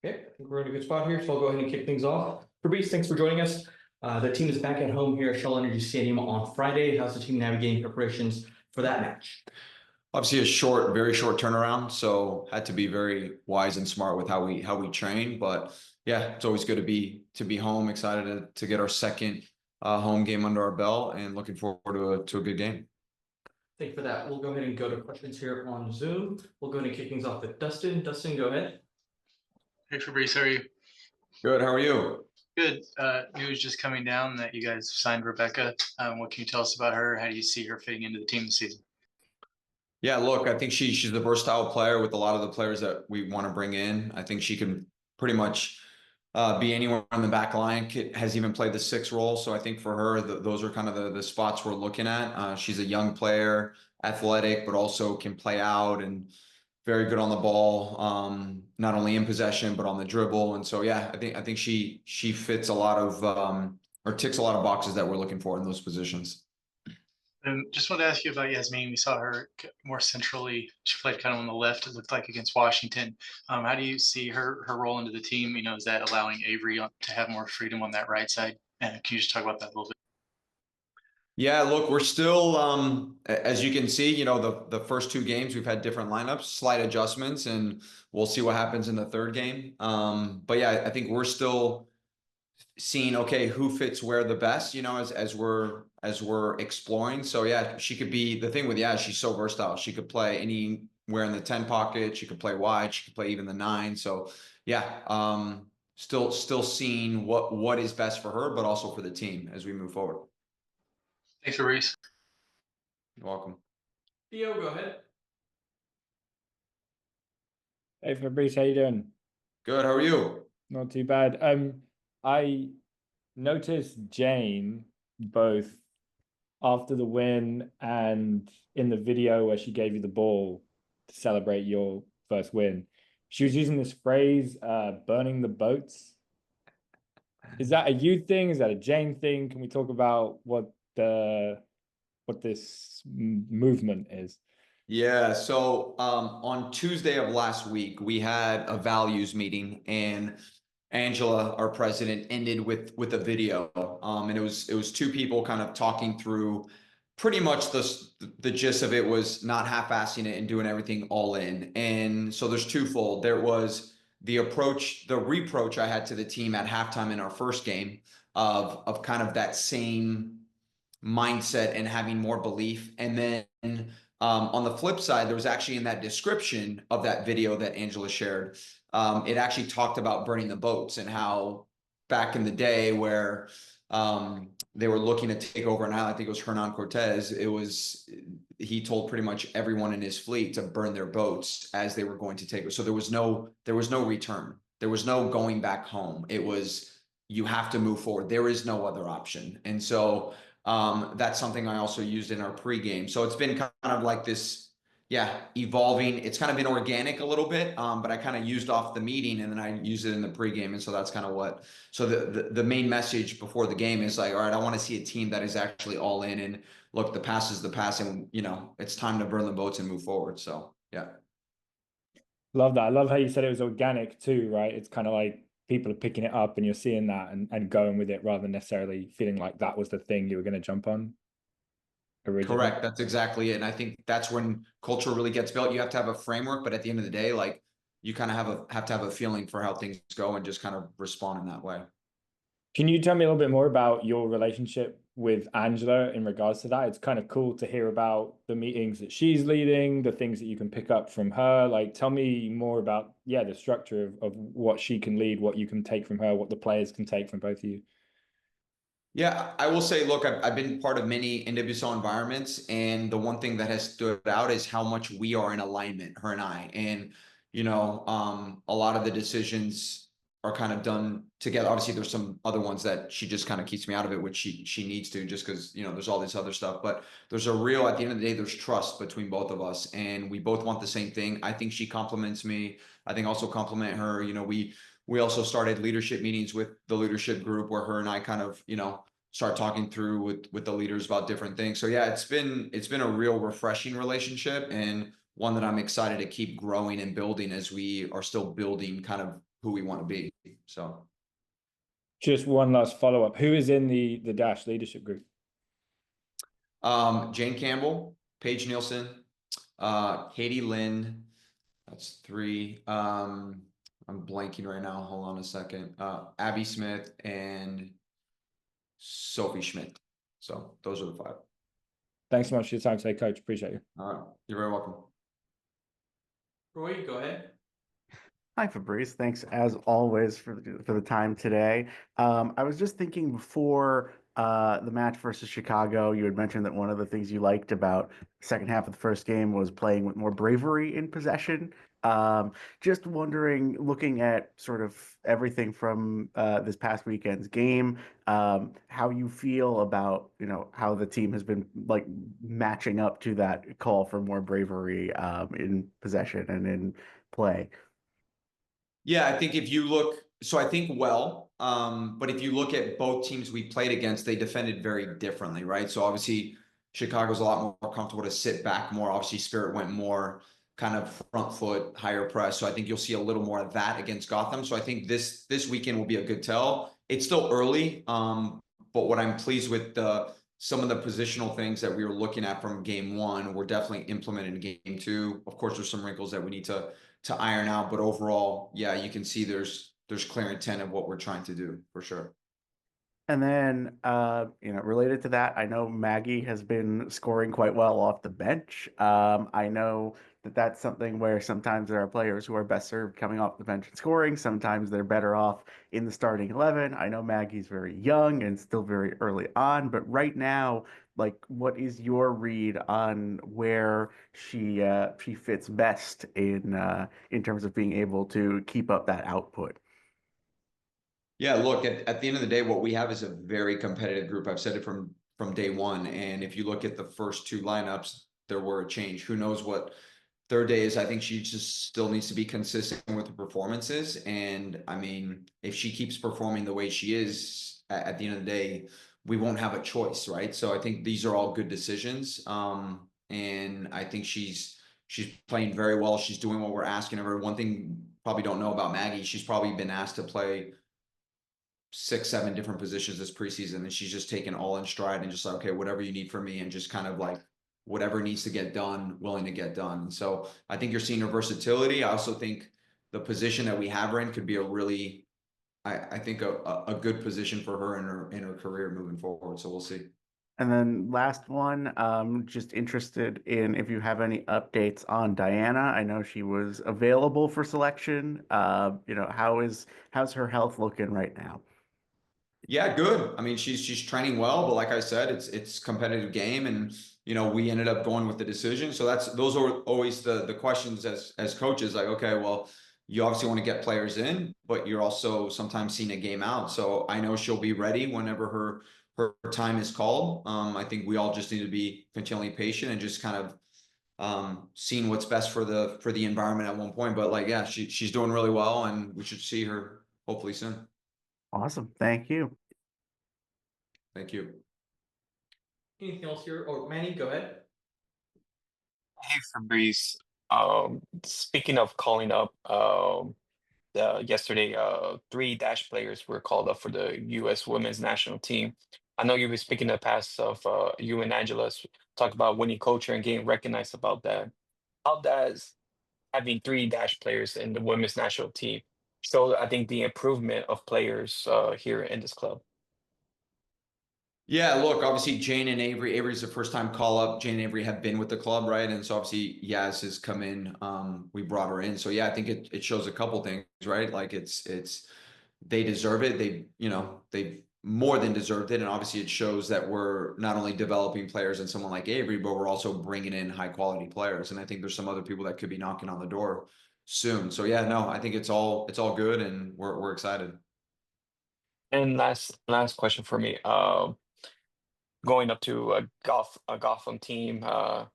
Okay, I think we're in a good spot here, so I'll go ahead and kick things off. Fabrice, thanks for joining us. The team is back at home here at Shell Energy Stadium on Friday. How's the team navigating preparations for that match? Obviously, very short turnaround, so had to be very wise and smart with how we train. But yeah, it's always good to be home. Excited to get our second home game under our belt, and looking forward to a good game. Thank you for that. We'll go ahead and go to questions here on Zoom. We'll go ahead and kick things off with Dustin. Dustin, go ahead. Hey Fabrice, how are you? Good. How are you? Good. News just coming down that you guys signed Rebecca. What can you tell us about her? How do you see her fitting into the team this season? Yeah, look, I think she's a versatile player with a lot of the players that we want to bring in. I think she can pretty much be anywhere on the back line. Has even played the 6 role, so I think for her, those are kind of the spots we're looking at. She's a young player, athletic, but also can play out and very good on the ball, not only in possession but on the dribble. And so yeah, I think she fits a lot of or ticks a lot of boxes that we're looking for in those positions. And just wanted to ask you about Yasmin. We saw her more centrally. She played kind of on the left, it looked like, against Washington. How do you see her role into the team? Is that allowing Avery to have more freedom on that right side? And can you just talk about that a little bit? Yeah, look, we're still, as you can see, the first 2 games we've had different lineups, slight adjustments, and we'll see what happens in the 3rd game. But yeah, I think we're still seeing, okay, who fits where the best, as we're exploring. So yeah, she could be the thing with, yeah, she's so versatile. She could play anywhere in the 10 pocket. She could play wide. She could play even the 9. So yeah, still seeing what is best for her, but also for the team as we move forward. Thanks, Fabrice. You're welcome. Theo, go ahead. Hey Fabrice, how you doing? Good. How are you? Not too bad. I noticed Jane both after the win and in the video where she gave you the ball to celebrate your first win. She was using this phrase, burning the boats. Is that a you thing? Is that a Jane thing? Can we talk about what this movement is? Yeah, so on Tuesday of last week, we had a values meeting, and Angela, our president, ended with a video. And it was 2 people kind of talking through pretty much the gist of it was not half-assing it and doing everything all in. And so there's twofold. There was the reproach I had to the team at halftime in our first game of kind of that same mindset and having more belief. And then on the flip side, there was actually in that description of that video that Angela shared, it actually talked about burning the boats and how back in the day where they were looking to take over an island, I think it was Hernan Cortez, he told pretty much everyone in his fleet to burn their boats as they were going to take it. So there was no return. There was no going back home. It was, you have to move forward. There is no other option. And so that's something I also used in our pregame. So it's been kind of like this, yeah, evolving. It's kind of been organic a little bit, but I kind of used off the meeting and then I used it in the pregame. And so that's kind of so the main message before the game is like, all right, I want to see a team that is actually all in, and look, the past is the past, and it's time to burn the boats and move forward. So yeah. Love that. I love how you said it was organic too, right? It's kind of like people are picking it up and you're seeing that and going with it rather than necessarily feeling like that was the thing you were going to jump on originally. Correct. That's exactly it. And I think that's when culture really gets built. You have to have a framework, but at the end of the day, like, you kind of have to have a feeling for how things go and just kind of respond in that way. Can you tell me a little bit more about your relationship with Angela in regards to that? It's kind of cool to hear about the meetings that she's leading, the things that you can pick up from her. Like, tell me more about, yeah, the structure of what she can lead, what you can take from her, what the players can take from both of you. Yeah, I will say, look, I've been part of many NWSL environments, and the one thing that has stood out is how much we are in alignment, her and I. And, a lot of the decisions are kind of done together. Obviously, there's some other ones that she just kind of keeps me out of it, which she needs to, just because, there's all this other stuff. But there's at the end of the day, there's trust between both of us, and we both want the same thing. I think she compliments me. I think also compliment her. We also started leadership meetings with the leadership group where her and I kind of, start talking through with the leaders about different things. So yeah, it's been a real refreshing relationship, and one that I'm excited to keep growing and building as we are still building kind of who we want to be. So Just one last follow-up. Who is in the Dash leadership group? Jane Campbell, Paige Nielsen, Katie Lynn, that's 3. I'm blanking right now. Hold on a second. Abby Smith and Sophie Schmidt. So those are the 5. Thanks so much for your time today, Coach. Appreciate you. All right. You're very welcome. Roy, go ahead. Hi, Fabrice. Thanks as always for the time today. I was just thinking before the match versus Chicago, you had mentioned that one of the things you liked about the second half of the first game was playing with more bravery in possession. Just wondering, looking at sort of everything from this past weekend's game, how you feel about, how the team has been like matching up to that call for more bravery in possession and in play. Yeah, I think if you look, so I think but if you look at both teams we played against, they defended very differently, right? So obviously Chicago's a lot more comfortable to sit back more. Obviously Spirit went more kind of front foot, higher press. So I think you'll see a little more of that against Gotham. So I think this weekend will be a good tell. It's still early, but what I'm pleased with some of the positional things that we were looking at from game 1, we're definitely implementing in game 2. Of course, there's some wrinkles that we need to iron out, but overall, yeah, you can see there's clear intent of what we're trying to do for sure. And then, related to that, I know Maggie has been scoring quite well off the bench. I know that that's something where sometimes there are players who are best served coming off the bench and scoring. Sometimes they're better off in the starting 11. I know Maggie's very young and still very early on, but right now, like, what is your read on where she fits best in terms of being able to keep up that output? Yeah, look, at the end of the day, what we have is a very competitive group. I've said it from day one. And if you look at the first 2 lineups, there were a change. Who knows what third day is? I think she just still needs to be consistent with the performances. And I mean, if she keeps performing the way she is, at the end of the day, we won't have a choice, right? So I think these are all good decisions. And I think she's playing very well. She's doing what we're asking of her. One thing you probably don't know about Maggie, she's probably been asked to play 6, 7 different positions this preseason, and she's just taken all in stride and just like, okay, whatever you need from me, and just kind of like whatever needs to get done, willing to get done. So I think you're seeing her versatility. I also think the position that we have her in could be a really, I think a good position for her in her career moving forward. So we'll see. And then last one, just interested in if you have any updates on Diana. I know she was available for selection. How's her health looking right now? Yeah, good. I mean, she's training well, but like I said, it's competitive game, and we ended up going with the decision. So those are always the questions as coaches, like, okay, well, you obviously want to get players in, but you're also sometimes seeing a game out. So I know she'll be ready whenever her time is called. I think we all just need to be continually patient and just kind of seeing what's best for the environment at one point. But like, yeah, she's doing really well, and we should see her hopefully soon. Awesome. Thank you. Thank you. Anything else here? Or Manny, go ahead. Hey Fabrice, speaking of calling up, yesterday, 3 Dash players were called up for the U.S. Women's National Team. I know you were speaking in the past of you and Angela talk about winning culture and getting recognized about that. How does having 3 Dash players in the Women's National Team show, I think, the improvement of players here in this club? Yeah, look, obviously Jane and Avery. Avery's the first time call up. Jane and Avery have been with the club, right? And so obviously Yaz has come in. We brought her in. So yeah, I think it shows a couple things, right? Like it's they deserve it. They've more than deserved it. And obviously it shows that we're not only developing players in someone like Avery, but we're also bringing in high quality players. And I think there's some other people that could be knocking on the door soon. So yeah, no, I think it's all good, and we're excited. And last question for me. Going up to a Gotham team, a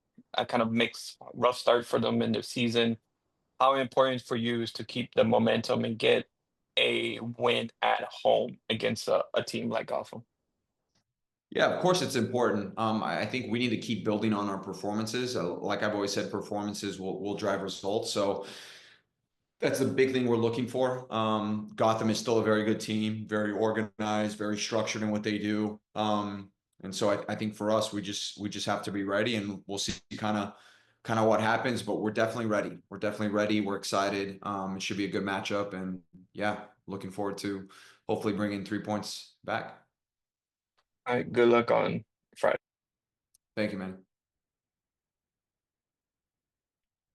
kind of mixed rough start for them in the season. How important for you is to keep the momentum and get a win at home against a team like Gotham? Yeah, of course it's important. I think we need to keep building on our performances. Like I've always said, performances will drive results. So That's the big thing we're looking for. Gotham is still a very good team, very organized, very structured in what they do. And so I think for us, we just have to be ready, and we'll see kind of what happens. But we're definitely ready. We're definitely ready. We're excited. It should be a good matchup, and yeah, looking forward to hopefully bringing 3 points back. All right, good luck on Friday. Thank you, man.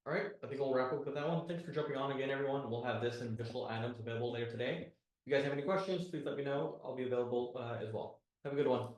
All right, I think we'll wrap up with that one. Thanks for jumping on again, everyone. We'll have this and additional items available later today. If you guys have any questions, please let me know. I'll be available as well. Have a good one.